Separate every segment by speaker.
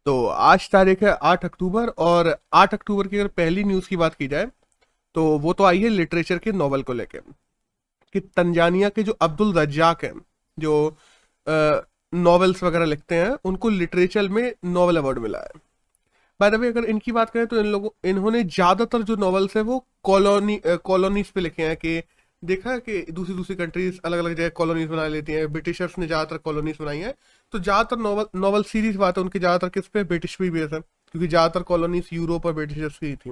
Speaker 1: तो आज तारीख है 8 अक्टूबर, और 8 अक्टूबर की अगर पहली न्यूज़ की बात की जाए तो वो तो आई है लिटरेचर के नोवेल को लेके, कि तंजानिया के जो अब्दुल रज्जाक हैं, जो नॉवेल्स वगैरह लिखते हैं, उनको लिटरेचर में नोबेल अवार्ड मिला है। बाय द वे अगर इनकी बात करें तो इन्होंने ज्यादातर जो नॉवेल्स है वो कॉलोनीज पे लिखे हैं। कि देखा है कि दूसरी दूसरी कंट्रीज अलग अलग जगह कॉलोनीज बना लेती हैं, ब्रिटिशर्स ने ज्यादातर कॉलोनीज बनाई हैं। तो ज्यादातर नॉवल नॉवल सीरीज बात है उनकी, ज्यादातर किस पे, ब्रिटिश पे बेस है, क्योंकि ज्यादातर कॉलोनीज यूरोप और ब्रिटिशर्स की थी।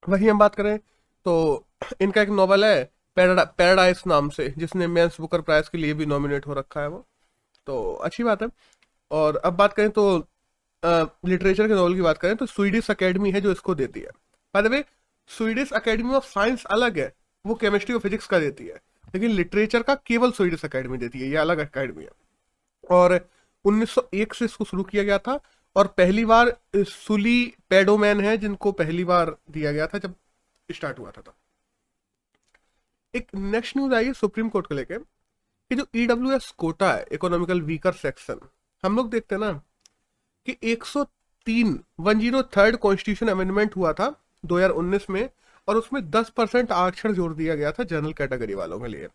Speaker 1: वही हम बात करें तो इनका एक नॉवल है पैराडाइज नाम से, जिसने मेंस बुकर प्राइज के लिए भी नॉमिनेट हो रखा है वो, तो अच्छी बात है। और अब बात करें तो लिटरेचर के नॉवल की बात करें तो स्वीडिश अकेडमी है जो इसको देती है। By the way Swedish academy of science अलग है, वो केमिस्ट्री और फिजिक्स का देती है, लेकिन लिटरेचर का केवल स्वीडिश अकेडमी देती है, ये अलग अकेडमी है। और 1901 से इसको शुरू किया गया था, और पहली बार सुली पेडोमैन है जिनको पहली बार दिया गया था जब स्टार्ट हुआ था। तो एक नेक्स्ट न्यूज आई है सुप्रीम कोर्ट को लेके, कि जो ईडब्ल्यूएस कोटा है, इकोनॉमिकल वीकर सेक्शन, हम लोग देखते हैं ना कि 103 103rd कॉन्स्टिट्यूशन अमेंडमेंट हुआ था 2019 में, और उसमें 10% आरक्षण जोड़ दिया गया था जनरल कैटेगरी वालों के लिए,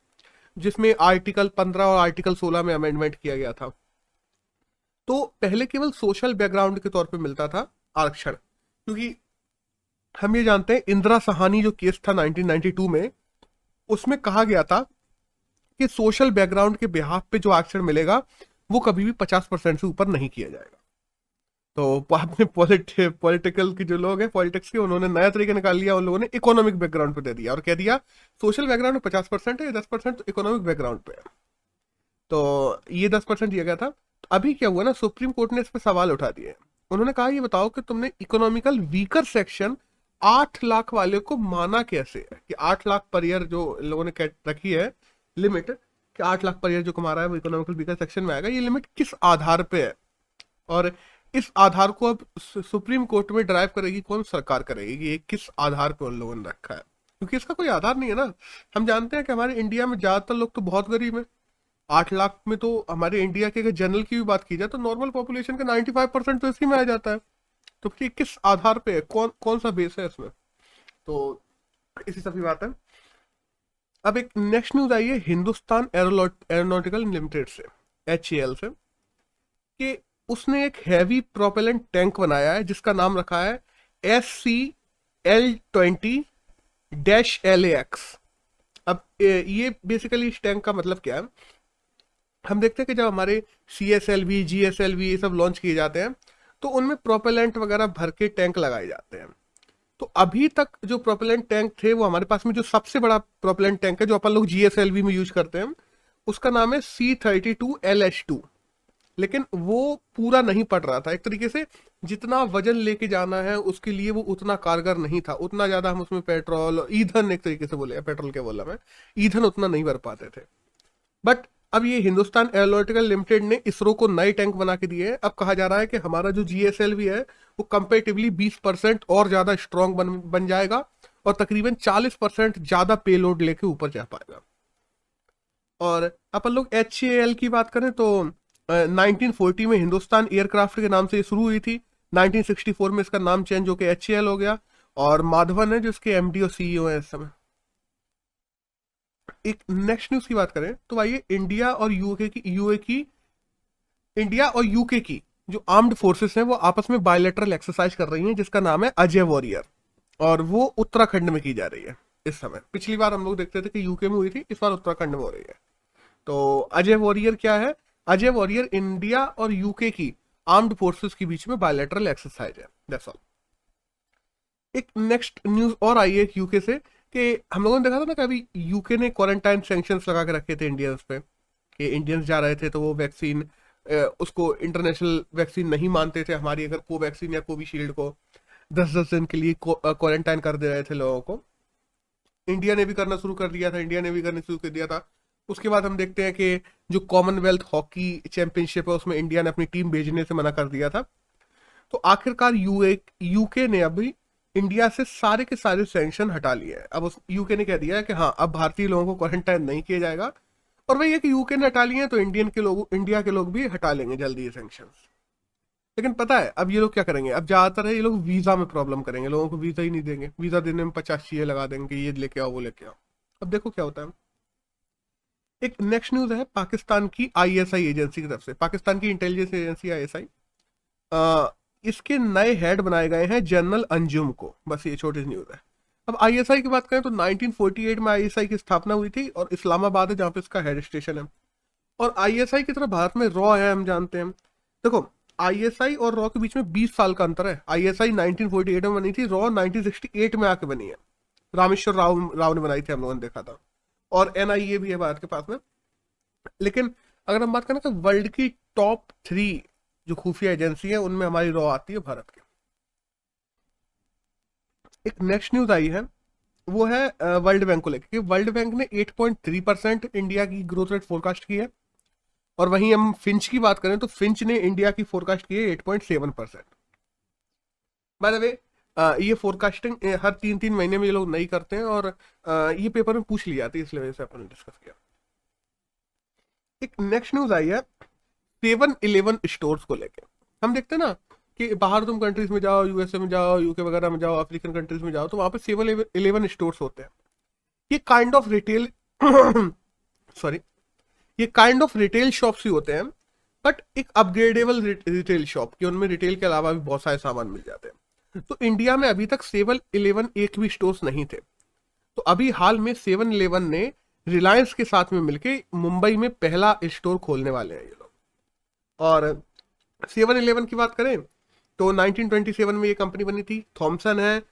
Speaker 1: जिसमें आर्टिकल 15 और आर्टिकल 16 में अमेंडमेंट किया गया था। तो पहले केवल सोशल बैकग्राउंड के तौर पे मिलता था आरक्षण, क्योंकि हम ये जानते हैं इंदिरा सहानी जो केस था 1992 में, उसमें कहा गया था कि सोशल बैकग्राउंड के बिहाफ पे जो आरक्षण मिलेगा वो कभी भी 50% से ऊपर नहीं किया जाएगा। तो आपने पॉलिटिकल के जो लोग हैं, पॉलिटिक्स के, उन्होंने नया तरीका निकाल लिया, उन लोगों ने इकोनॉमिक बैकग्राउंड पे दे दिया और कह दिया सोशल बैकग्राउंड में 50% है, 10% इकोनॉमिक बैकग्राउंड पे है। तो ये 10% दिया गया था। तो अभी क्या हुआ ना, सुप्रीम कोर्ट ने इस पर सवाल उठा दिए। उन्होंने कहा ये बताओ कि तुमने इकोनॉमिकल वीकर सेक्शन 8 लाख वाले को माना कैसे है, कि 8 लाख पर ईयर जो इन लोगों ने रखी है लिमिट, कि 8 लाख पर ईयर जो कमा रहा है वो इकोनॉमिकल वीकर सेक्शन में आएगा, ये लिमिट किस आधार पे है। और इस आधार को अब सुप्रीम कोर्ट में ड्राइव करेगी कौन, सरकार करेगी, कि ये किस आधार पे उन लोगों ने रखा है, क्योंकि इसका कोई आधार नहीं है ना। हम जानते हैं कि हमारे इंडिया में ज्यादातर लोग तो बहुत गरीब है। 8 लाख में तो हमारे इंडिया के अगर जनरल की भी बात की जाए तो नॉर्मल पॉपुलेशन का 95% तो इसी में आ जाता है। तो फिर किस आधार पे है, कौन कौन सा बेस है इसमें, तो इसी सब की बात है। अब एक नेक्स्ट न्यूज आई है हिंदुस्तान एरोनॉटिकल लिमिटेड से, HAL से, कि उसने एक हैवी प्रोपेलेंट टैंक बनाया है जिसका नाम रखा है SCL-20-LAX। अब ये बेसिकली इस टैंक का मतलब क्या है, हम देखते हैं कि जब हमारे CSLV GSLV ये सब लॉन्च किए जाते हैं तो उनमें प्रोपेलेंट वगैरह भर के टैंक लगाए जाते हैं। तो अभी तक जो प्रोपेलेंट टैंक थे वो हमारे पास में जो सबसे बड़ा प्रोपेलेंट टैंक है जो अपन लोग GSLV में यूज करते हैं, उसका नाम है C32LH2। लेकिन वो पूरा नहीं पड़ रहा था, एक तरीके से जितना वजन लेके जाना है उसके लिए वो उतना कारगर नहीं था, उतना ज्यादा हम उसमें पेट्रोल ईंधन, एक तरीके से बोले, पेट्रोल क्या बोला मैं, ईंधन उतना नहीं भर पाते थे। बट अब ये हिंदुस्तान एरोनॉटिकल लिमिटेड ने इसरो को नए टैंक बना के दिए हैं। अब कहा जा रहा है कि हमारा जो GSLV है वो कंपेरेटिवली 20% और ज्यादा स्ट्रॉन्ग बन जाएगा, और तकरीबन 40% ज्यादा पेलोड लेके ऊपर जा पाएगा। और अपन लोग HAL की बात करें तो 1940 में हिंदुस्तान एयरक्राफ्ट के नाम से ये शुरू हुई थी। 1964 में इसका नाम चेंज होकर HAL हो गया, और माधवन है जो इसके MD और CEO है इस समय। एक नेक्स्ट न्यूज की बात करें तो भाई इंडिया और यूके की जो आर्म्ड फोर्सेस हैं वो आपस में बायलैटरल एक्सरसाइज कर रही हैं जिसका नाम है अजय वॉरियर, और वो उत्तराखंड में की जा रही है इस समय। पिछली बार हम लोग देखते थे कि यूके में हुई थी, इस बार उत्तराखंड में हो रही है। तो अजय वॉरियर क्या है, अजय वॉरियर इंडिया और यूके की आर्म्ड फोर्सेस के बीच में बायलैटरल एक्सरसाइज है, दैट्स ऑल। एक नेक्स्ट न्यूज और आई है यूके से, कि हम लोगों ने देखा था ना कि अभी यूके ने क्वारंटाइन सैंक्शंस लगा के रखे थे इंडियंस पे, कि इंडियंस जा रहे थे तो वो वैक्सीन उसको इंटरनेशनल वैक्सीन नहीं मानते थे, हमारी अगर कोवैक्सीन या कोविशील्ड को 10-10 दिन के लिए क्वारंटाइन कर दे रहे थे लोगों को। इंडिया ने भी करना शुरू कर दिया था, इंडिया ने भी करना शुरू कर दिया था। उसके बाद हम देखते हैं कि जो कॉमनवेल्थ हॉकी चैंपियनशिप है उसमें इंडिया ने अपनी टीम भेजने से मना कर दिया था। तो आखिरकार यूके ने अभी इंडिया से सारे के सारे सैंक्शन हटा लिए हैं। अब उस यूके ने कह दिया है कि हाँ अब भारतीय लोगों को क्वारंटाइन नहीं किया जाएगा, और वही है कि यूके ने हटा लिए हैं तो इंडिया के लोग भी हटा लेंगे जल्दी ये सैंक्शन। लेकिन पता है अब ये लोग क्या करेंगे, अब ज्यादातर है ये लोग वीजा में प्रॉब्लम करेंगे, लोगों को वीजा ही नहीं देंगे, वीजा देने में 50 चीजें लगा देंगे, ये लेके आओ वो लेके आओ। अब देखो क्या होता है। एक नेक्स्ट न्यूज है पाकिस्तान की आईएसआई एजेंसी की तरफ से, पाकिस्तान की इंटेलिजेंस एजेंसी आईएसआई, इसके नए हेड बनाए गए हैं जनरल अंजुम को, बस ये छोटी सी न्यूज है। अब आईएसआई की बात करें तो 1948 में आईएसआई की स्थापना हुई थी और इस्लामाबाद है जहाँ पे इसका हेड स्टेशन है। और आईएसआई की तरह भारत में रॉ है, हम जानते हैं। देखो आईएसआई और रॉ के बीच में 20 साल का अंतर है। आईएसआई 1948 में बनी थी, रॉ 1968 में आके बनी है, रामेश्वर राव ने बनाई थी, हम लोगों ने देखा था। और एनआईए भी है भारत के पास में। लेकिन अगर हम बात करें तो वर्ल्ड की टॉप 3 जो खुफिया एजेंसी है उनमें हमारी रॉ आती है भारत की। एक नेक्स्ट न्यूज आई है वो है वर्ल्ड बैंक को लेकर। वर्ल्ड बैंक ने 8.3% इंडिया की ग्रोथ रेट फोरकास्ट की है। और वहीं हम फिंच की बात करें तो फिंच ने इंडिया की फोरकास्ट की है 8.7%। बाय द वे ये फोरकास्टिंग हर 3-3 महीने में ये लोग नहीं करते हैं, और ये पेपर में पूछ ली जाती है, इसलिए वजह से अपन डिस्कस किया। एक नेक्स्ट न्यूज आई है 7-Eleven स्टोर्स को लेके। हम देखते हैं ना कि बाहर तुम कंट्रीज में जाओ, यूएसए में जाओ, यूके वगैरह में जाओ, अफ्रीकन कंट्रीज में जाओ, तो वहां पे 7-Eleven स्टोर्स होते हैं। ये काइंड ऑफ रिटेल सॉरी, ये काइंड ऑफ रिटेल शॉप्स ही होते हैं, बट एक अपग्रेडेबल रिटेल शॉप कि उनमें रिटेल के अलावा भी बहुत सारे सामान मिल जाते हैं। तो इंडिया में अभी तक 7-Eleven एक भी स्टोर्स नहीं थे। तो अभी हाल में 7-Eleven ने रिलायंस के साथ में मिलके मुंबई में पहला स्टोर खोलने वाले हैं ये लोग। और 7-Eleven की बात करें तो 1927 में ये कंपनी बनी थी। थॉमसन है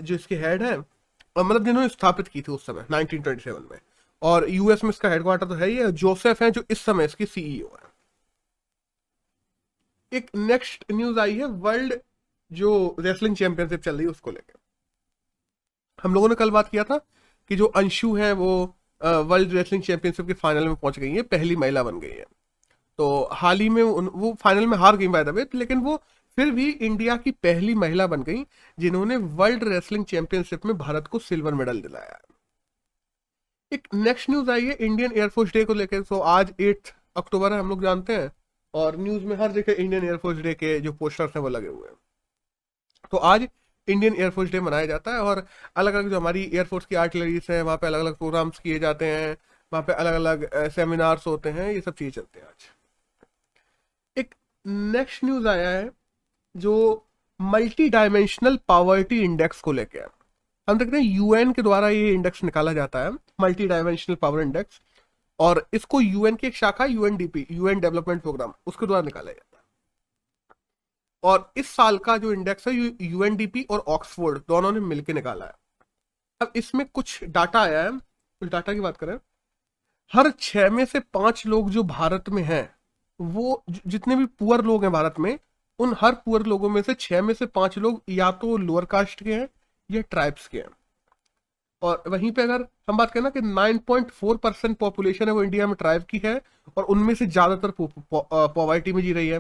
Speaker 1: जो इसके हेड है, और मतलब जिन्होंने स्थापित की थी उस समय 1927 में। और यूएस में इसका हेडक्वार्टर तो है ही है। जोसेफ है जो इस समय इसके सीईओ है। एक नेक्स्ट न्यूज आई है वर्ल्ड जो रेसलिंग चैंपियनशिप चल रही है उसको लेकर। हम लोगों ने कल बात किया था कि जो अंशु है वो वर्ल्ड रेसलिंग चैंपियनशिप के फाइनल में पहुंच गई है, पहली महिला बन गई है। तो हाल ही में वो फाइनल में हार गई बाय द वे, लेकिन वो फिर भी इंडिया की पहली महिला बन गई जिन्होंने वर्ल्ड रेसलिंग चैंपियनशिप में भारत को सिल्वर मेडल दिलाया। एक नेक्स्ट न्यूज आई है इंडियन एयरफोर्स डे को लेकर। सो आज 8 अक्टूबर है, हम लोग जानते हैं, और न्यूज में हर जगह इंडियन एयरफोर्स डे के जो पोस्टर्स हैं वो लगे हुए हैं। तो आज इंडियन एयरफोर्स डे मनाया जाता है, और अलग अलग जो हमारी एयरफोर्स की आर्टिलरीज है वहाँ पे अलग अलग प्रोग्राम्स किए जाते हैं, वहाँ पे अलग अलग सेमिनार्स होते हैं, ये सब चीजें चलते हैं आज। एक नेक्स्ट न्यूज आया है जो मल्टी डायमेंशनल पावर्टी इंडेक्स को लेके है। हम देखते हैं यूएन के द्वारा ये इंडेक्स निकाला जाता है, मल्टी डायमेंशनल पावर इंडेक्स, और इसको यूएन की एक शाखा यूएनडीपी, यूएन डेवलपमेंट प्रोग्राम, उसके द्वारा निकाला जाता है। और इस साल का जो इंडेक्स है यूएनडीपी और ऑक्सफोर्ड दोनों ने मिलकर निकाला है। अब इसमें कुछ डाटा आया है, उस डाटा की बात करें, हर 6 में से 5 लोग जो भारत में हैं, वो जितने भी पुअर लोग हैं भारत में, उन हर पुअर लोगों में से 6 में से 5 लोग या तो लोअर कास्ट के हैं या ट्राइब्स के हैं। और वहीं पे अगर हम बात करें ना कि 9.4% पॉपुलेशन है वो इंडिया में ट्राइब की है, और उनमें से ज्यादातर पॉवर्टी में जी रही है।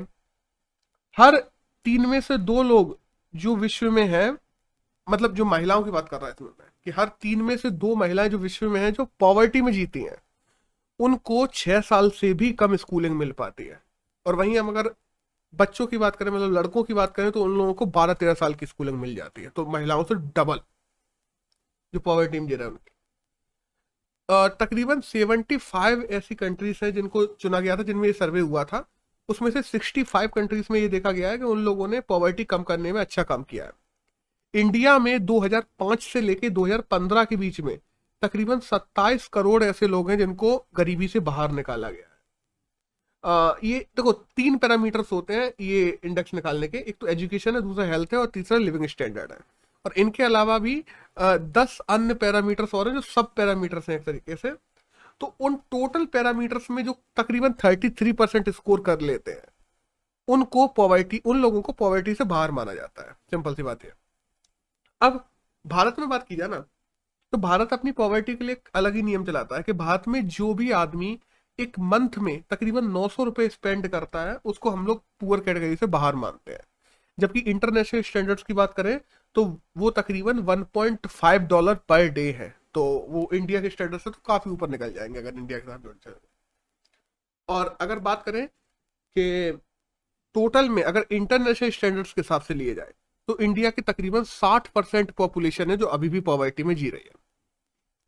Speaker 1: हर 3 में से 2 लोग जो विश्व में हैं, मतलब जो महिलाओं की बात कर रहा है इसमें मैं, कि हर 3 में से 2 महिलाएं जो विश्व में हैं जो पॉवर्टी में जीती हैं, उनको 6 साल से भी कम स्कूलिंग मिल पाती है। और वहीं हम अगर बच्चों की बात करें, मतलब लड़कों की बात करें, तो उन लोगों को 12-13 साल की स्कूलिंग मिल जाती है। तो महिलाओं से डबल जो पॉवर्टी में जी रहे हैं उनकी। तकरीबन 75 ऐसी कंट्रीज हैं जिनको चुना गया था, जिनमें ये सर्वे हुआ था। उसमें से 65 कंट्रीज में ये देखा गया है कि उन लोगों ने पॉवर्टी कम करने में अच्छा काम किया है। इंडिया में 2005 से लेके 2015 के बीच में तकरीबन 27 करोड़ ऐसे लोग हैं जिनको गरीबी से बाहर निकाला गया है। ये देखो 3 पैरामीटर्स होते हैं ये इंडेक्स निकालने के, एक तो एजुकेशन है, दूसरा हेल्थ है, और तीसरा लिविंग स्टैंडर्ड है। और इनके अलावा भी 10 अन्य पैरामीटर्स और हैं जो सब पैरामीटर्स हैं एक तरीके से। तो उन टोटल पैरामीटर्स में जो तकरीबन 33% स्कोर कर लेते हैं, उनको पॉवर्टी, उन लोगों को पॉवर्टी से बाहर माना जाता है। सिंपल सी बात है। अब भारत में बात की जाए ना, तो भारत अपनी पॉवर्टी के लिए एक अलग ही नियम चलाता है कि भारत में जो भी आदमी एक मंथ में तकरीबन 900 रुपए स्पेंड करता है, उसको हम लोग पुअर कैटेगरी से बाहर मानते हैं। जबकि इंटरनेशनल स्टैंडर्ड्स की बात करें तो वो तकरीबन $1.5 पर डे है। तो वो इंडिया के स्टैंडर्ड से तो काफी ऊपर निकल जाएंगे अगर इंडिया के साथ जुड़ जाए। और अगर बात करें कि टोटल में अगर इंटरनेशनल स्टैंडर्ड्स के हिसाब से लिए जाए तो इंडिया की तकरीबन 60% पॉपुलेशन है जो अभी भी पॉवर्टी में जी रही है।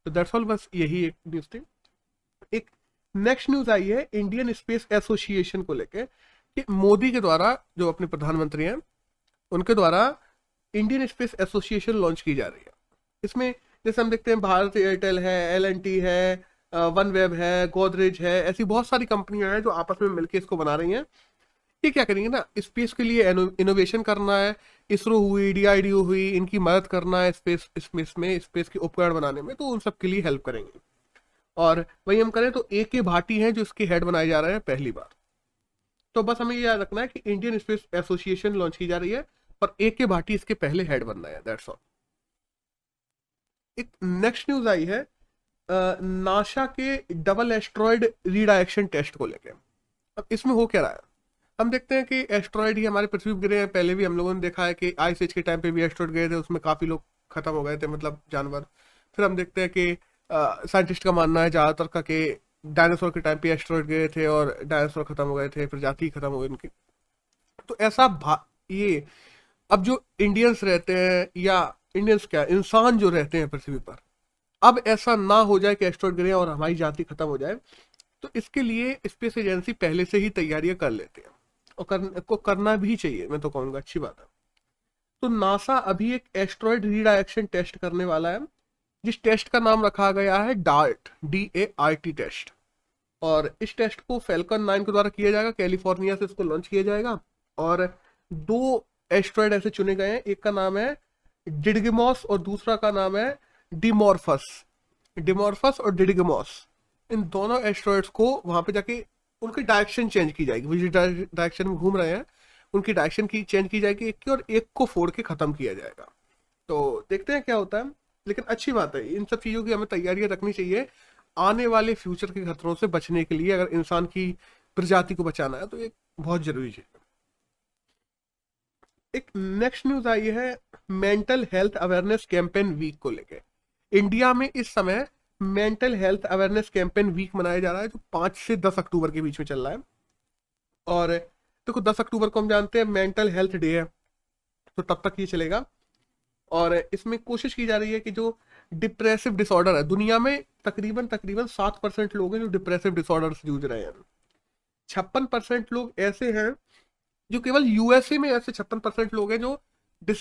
Speaker 1: तो दैट्स ऑल, बस यही एक न्यूज थी। एक नेक्स्ट न्यूज आई है इंडियन स्पेस एसोसिएशन को लेके कि मोदी के द्वारा, जो अपने प्रधानमंत्री हैं, उनके द्वारा इंडियन स्पेस एसोसिएशन लॉन्च की जा रही है। इसमें जैसे हम देखते हैं भारत एयरटेल है, एल&टी है, वन वेब है, गोदरेज है, ऐसी बहुत सारी कंपनियां हैं जो आपस में मिलकर इसको बना रही हैं। ये क्या करेंगे ना, स्पेस के लिए इनोवेशन करना है, इसरो हुई, डीआरडीओ हुई, इनकी मदद करना है स्पेस के उपकरण बनाने में, तो उन सब के लिए हेल्प करेंगे। और वही हम करें तो AK भाटी हैं जो इसके हेड बनाए जा रहे हैं पहली बार। तो बस हमें ये याद रखना है कि इंडियन स्पेस एसोसिएशन लॉन्च की जा रही है और AK भाटी इसके पहले हेड बन रहे हैं, दैट्स ऑल। एक नेक्स्ट न्यूज आई है नासा के डबल एस्ट्रॉयड रीडायरेक्शन टेस्ट को लेकर। अब इसमें हो क्या रहा है, हम देखते हैं कि एस्ट्रॉयड ही हमारे पृथ्वी पर गिरे हैं। पहले भी हम लोगों ने देखा है कि आइस एज के टाइम पे भी एस्ट्रॉयड गए थे, उसमें काफी लोग खत्म हो गए थे, मतलब जानवर। फिर हम देखते हैं कि साइंटिस्ट का मानना है ज्यादातर का कि डायनासोर के टाइम पे एस्ट्रॉयड गए थे और डायनासोर खत्म हो गए थे, प्रजाति खत्म हो गई उनकी। तो ऐसा ये अब जो इंडियंस रहते हैं, या इंडियंस क्या, इंसान जो रहते हैं पृथ्वी पर, अब ऐसा ना हो जाए कि एस्ट्रॉयड गिरे और हमारी जाति खत्म हो जाए। तो इसके लिए स्पेस एजेंसी पहले से ही तैयारियां कर लेते हैं और करना भी चाहिए, मैं तो कहूँगा अच्छी बात है। तो नासा अभी एक एस्ट्रॉयड रीडायरेक्शन टेस्ट करने वाला है, जिस टेस्ट का नाम रखा गया है डार्ट, DART टेस्ट। और इस टेस्ट को फैल्कन 9 के द्वारा किया जाएगा, कैलिफोर्निया से इसको लॉन्च किया जाएगा। और 2 एस्ट्रॉयड ऐसे चुने गए हैं, एक का नाम है डिडगिमॉस और दूसरा का नाम है डिमॉर्फस और डिडगिमॉस। इन दोनों एस्ट्रॉयड्स को वहां पे जाके उनकी डायरेक्शन चेंज की जाएगी, वो जिस डायरेक्शन में घूम रहे हैं उनकी डायरेक्शन की चेंज की जाएगी एक की, और एक को फोड़ के खत्म किया जाएगा। तो देखते हैं क्या होता है, लेकिन अच्छी बात है, इन सब चीजों की हमें तैयारियां रखनी चाहिए आने वाले फ्यूचर के खतरों से बचने के लिए। अगर इंसान की प्रजाति को बचाना है तो ये बहुत जरूरी है। एक नेक्स्ट न्यूज आई है mental health awareness campaign week को लेके। इंडिया में इस समय mental health awareness campaign week मनाया जा रहा है, जो 5 से 10 अक्टूबर के बीच में चल रहा है। और देखो 10 अक्टूबर को हम जानते हैं मेंटल हेल्थ डे है, तो तब तक ये चलेगा। और इसमें कोशिश की जा रही है कि जो डिप्रेसिव डिसऑर्डर है, दुनिया में तकरीबन 7% लोग हैं जो डिप्रेसिव डिसऑर्डर से जूझ रहे हैं। 56% लोग ऐसे हैं जो केवल USA में ऐसे 56% लोग हैं जो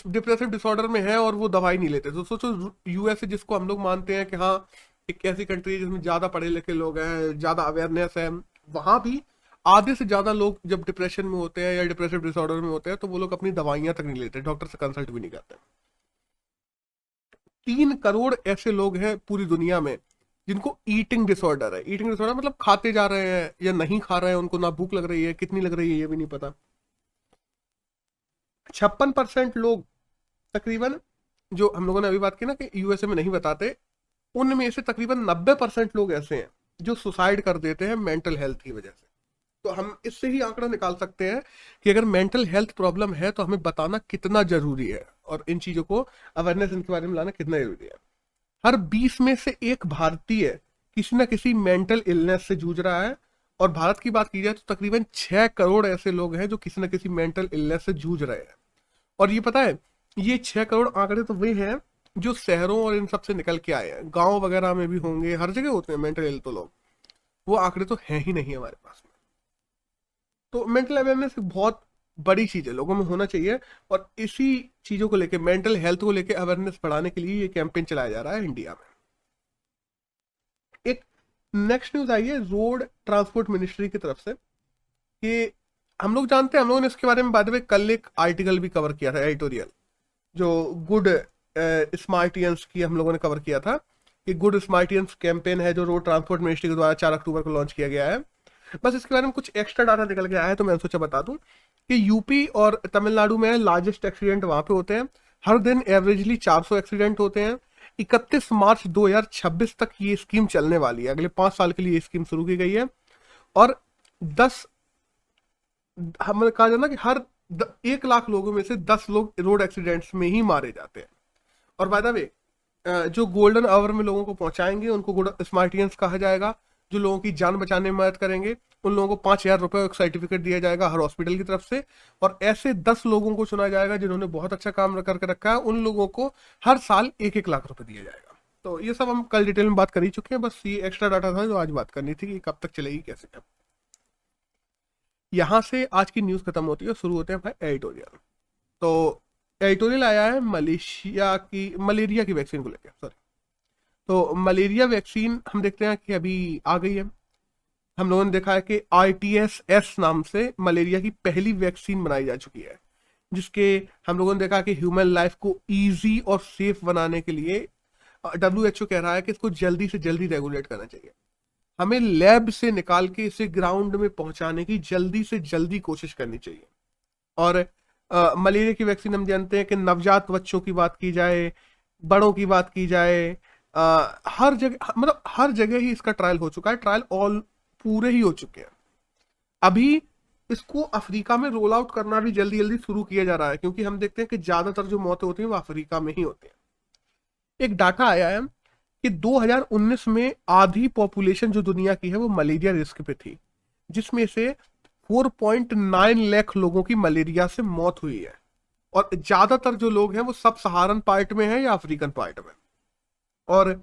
Speaker 1: डिप्रेसिव डिसऑर्डर में है और वो दवाई नहीं लेते। तो सोचो USA जिसको हम लोग मानते हैं कि हाँ एक ऐसी कंट्री है जिसमें ज्यादा पढ़े लिखे लोग हैं, ज्यादा अवेयरनेस है, वहां भी आधे से ज्यादा लोग जब डिप्रेशन में होते हैं या डिप्रेसिव डिसऑर्डर में होते हैं तो वो लोग अपनी दवाइयां तक नहीं लेते, डॉक्टर से कंसल्ट भी नहीं करते। 3 करोड़ ऐसे लोग हैं पूरी दुनिया में जिनको ईटिंग डिसऑर्डर है। ईटिंग डिसऑर्डर मतलब खाते जा रहे हैं या नहीं खा रहे हैं, उनको ना भूख लग रही है, कितनी लग रही है ये भी नहीं पता। 56% लोग तकरीबन, जो हम लोगों ने अभी बात की ना कि USA में नहीं बताते, उनमें से तकरीबन 90% लोग ऐसे हैं जो सुसाइड कर देते हैं मेंटल हेल्थ की वजह से। तो हम इससे ही आंकड़ा निकाल सकते हैं कि अगर मेंटल हेल्थ प्रॉब्लम है तो हमें बताना कितना जरूरी है और इन चीजों को अवेयरनेस इनके बारे में लाना कितना जरूरी है। हर 20 में से एक भारतीय किसी ना किसी मेंटल इलनेस से जूझ रहा है। और भारत की बात की जाए तो तकरीबन 6 करोड़ ऐसे लोग हैं जो किसी ना किसी मेंटल इलनेस से जूझ रहे हैं। और ये पता है, ये 6 करोड़ आंकड़े तो वे हैं जो शहरों और इन सब से निकल के आए हैं, गांव वगैरह में भी होंगे, हर जगह होते हैं मेंटल हेल्थ तो लोग, वो आंकड़े तो हैं ही नहीं हमारे पास में। तो मेंटल अवेयरनेस बहुत बड़ी चीज है, लोगों में होना चाहिए। और इसी चीजों को लेके, मेंटल हेल्थ को लेके अवेयरनेस बढ़ाने के लिए ये कैंपेन चलाया जा रहा है इंडिया में। एक नेक्स्ट न्यूज आई है रोड ट्रांसपोर्ट मिनिस्ट्री की तरफ से कि हम लोग जानते हैं, हम लोगों ने इसके बारे में बाद में कल एक आर्टिकल भी कवर किया था, एडिटोरियल, जो गुड स्मार्टियंस की हम लोगों ने कवर किया था कि गुड स्मार्टियंस कैंपेन है जो रोड ट्रांसपोर्ट मिनिस्ट्री के द्वारा 4 अक्टूबर को लॉन्च किया गया है। बस इसके बारे में कुछ एक्स्ट्रा डाटा निकल के आया है तो मैंने सोचा बता दूं कि यूपी और तमिलनाडु में लार्जेस्ट एक्सीडेंट वहां पे होते हैं। हर दिन एवरेजली 400 एक्सीडेंट होते हैं। 31 मार्च 2026 तक ये स्कीम चलने वाली है, अगले 5 साल के लिए ये स्कीम शुरू की गई है। और 10, हमने कहा जाना कि हर 1 लाख लोगों में से 10 लोग रोड एक्सीडेंट्स में ही मारे जाते हैं। और बाय द वे जो गोल्डन आवर में लोगों को पहुंचाएंगे उनको गुड स्मार्टियंस कहा जाएगा, जो लोगों की जान बचाने में मदद करेंगे, उन लोगों को 5,000 रुपये एक सर्टिफिकेट दिया जाएगा हर हॉस्पिटल की तरफ से। और ऐसे 10 लोगों को चुना जाएगा जिन्होंने बहुत अच्छा काम करके रखा है, उन लोगों को हर साल 1-1 लाख रुपए दिया जाएगा। तो ये सब हम कल डिटेल में बात कर ही चुके हैं, बस ये एक्स्ट्रा डाटा था जो आज बात करनी थी कि कब तक चलेगी कैसे क्या। यहाँ से आज की न्यूज़ खत्म होती है और शुरू होते हैं भाई एडिटोरियल। तो एडिटोरियल आया है मलेरिया की वैक्सीन को लेकर, सॉरी। तो मलेरिया वैक्सीन हम देखते हैं कि अभी आ गई है। हम लोगों ने देखा है कि RTS नाम से मलेरिया की पहली वैक्सीन बनाई जा चुकी है, जिसके हम लोगों ने देखा कि ह्यूमन लाइफ को इजी और सेफ बनाने के लिए WHO कह रहा है कि इसको जल्दी से जल्दी रेगुलेट करना चाहिए। हमें लैब से निकाल के इसे ग्राउंड में पहुंचाने की जल्दी से जल्दी कोशिश करनी चाहिए। और मलेरिया की वैक्सीन हम जानते हैं कि नवजात बच्चों की बात की जाए, बड़ों की बात की जाए, हर जगह, मतलब हर जगह ही इसका ट्रायल हो चुका है। ट्रायल ऑल पूरे ही हो चुके हैं। अभी इसको अफ्रीका में रोल आउट करना भी जल्दी जल्दी शुरू किया जा रहा है, क्योंकि हम देखते हैं कि ज्यादातर जो मौतें होती हैं वो अफ्रीका में ही होती हैं। एक डाटा आया है कि 2019 में आधी पॉपुलेशन जो दुनिया की है वो मलेरिया रिस्क पे थी, जिसमें से 4.9 लाख लोगों की मलेरिया से मौत हुई है। और ज्यादातर जो लोग हैं वो सब सहारन पार्ट में है या अफ्रीकन पार्ट में। और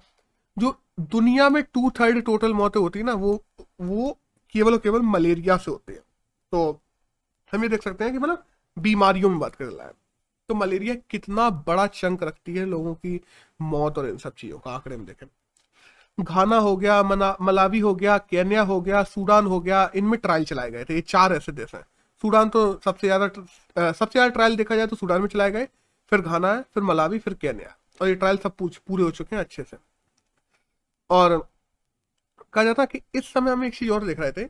Speaker 1: जो दुनिया में 2/3 टोटल मौतें होती है ना, वो केवल और केवल मलेरिया से होती है। तो हम ये देख सकते हैं कि मतलब बीमारियों में बात कर रहा है तो मलेरिया कितना बड़ा चंक रखती है लोगों की मौत और इन सब चीजों का आंकड़े में देखें। घाना हो गया, मलावी हो गया, केन्या हो गया, सूडान हो गया, इनमें ट्रायल चलाए गए थे। ये 4 ऐसे देश हैं। सूडान तो सबसे ज्यादा ट्रायल देखा जाए तो सूडान में चलाए गए, फिर घाना है, फिर मलावी, फिर केन्या। और ये ट्रायल सब पूरे हो चुके हैं अच्छे से। और कहा जाता है कि इस समय हम एक चीज और देख रहे थे।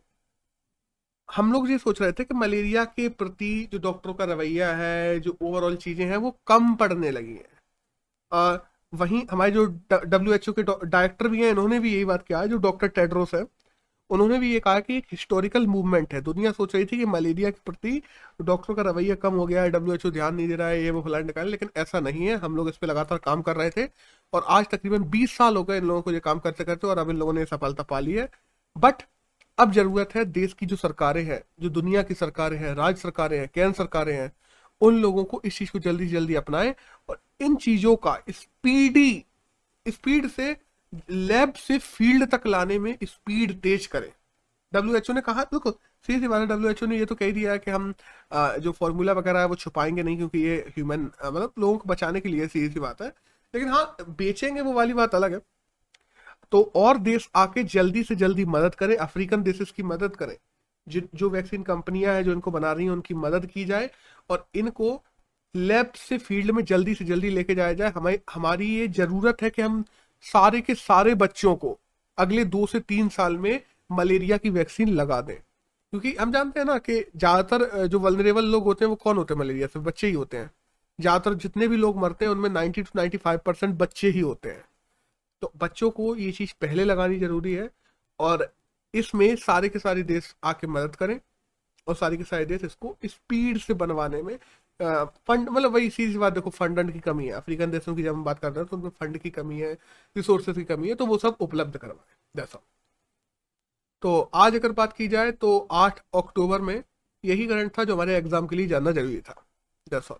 Speaker 1: हम लोग ये सोच रहे थे कि मलेरिया के प्रति जो डॉक्टरों का रवैया है, जो ओवरऑल चीजें हैं, वो कम पड़ने लगी हैं। वहीं हमारे जो WHO के डायरेक्टर भी हैं, इन्होंने भी यही बात किया है। जो डॉक्टर टेड्रोस है, उन्होंने भी ये कहा कि एक हिस्टोरिकल मूवमेंट है। दुनिया सोच रही थी कि मलेरिया के प्रति डॉक्टरों का रवैया कम हो गया है, WHO ध्यान नहीं दे रहा है, ये वो फलाने निकाले, लेकिन ऐसा नहीं है। हम लोग इस पर लगातार काम कर रहे थे और आज तकरीबन 20 साल हो गए इन लोगों को ये काम करते करते, और अब इन लोगों ने सफलता पा ली है। बट अब जरूरत है देश की जो सरकारें हैं, जो दुनिया की सरकारें हैं, राज्य सरकारें हैं, केंद्र सरकारें हैं, उन लोगों को इस चीज को जल्दी से जल्दी अपनाएं और इन चीजों का स्पीड से लैब से फील्ड तक लाने में स्पीड तेज करें। WHO ने कहा, देखो सीधी बात है, WHO ने ये तो कह दिया है कि हम जो फॉर्मूला वगैरह है वो छुपाएंगे नहीं, क्योंकि ये ह्यूमन मतलब लोगों को बचाने के लिए सीधी सी बात है। लेकिन हाँ, बेचेंगे वो वाली बात अलग है। तो और देश आके जल्दी से जल्दी मदद करें, अफ्रीकन देशेस की मदद करें। जो वैक्सीन कंपनियां हैं जो इनको बना रही हैं उनकी मदद की जाए और इनको लैब से फील्ड में जल्दी से जल्दी लेके जाया जाए। हमारी ये जरूरत है कि हम सारे के सारे बच्चों को अगले 2 से 3 साल में मलेरिया की वैक्सीन लगा दें, क्योंकि हम जानते हैं ना कि ज्यादातर जो वल्नरेबल लोग होते हैं वो कौन होते हैं मलेरिया से? बच्चे ही होते हैं। ज्यादातर जितने भी लोग मरते हैं उनमें 90 to 95% बच्चे ही होते हैं। तो बच्चों को ये चीज पहले लगानी जरूरी है और इसमें सारे के सारे देश आके मदद करें और सारे के सारे देश इसको स्पीड से बनवाने में फंड, मतलब वही सीधी बात, देखो फंड की कमी है अफ्रीकन देशों की। जब हम बात कर रहे हैं तो उनमें फंड की कमी है, रिसोर्सेज की कमी है, तो वो सब उपलब्ध करवाएं। That's all. तो आज अगर बात की जाए तो 8 अक्टूबर में यही करंट था जो हमारे एग्जाम के लिए जानना जरूरी था। That's all.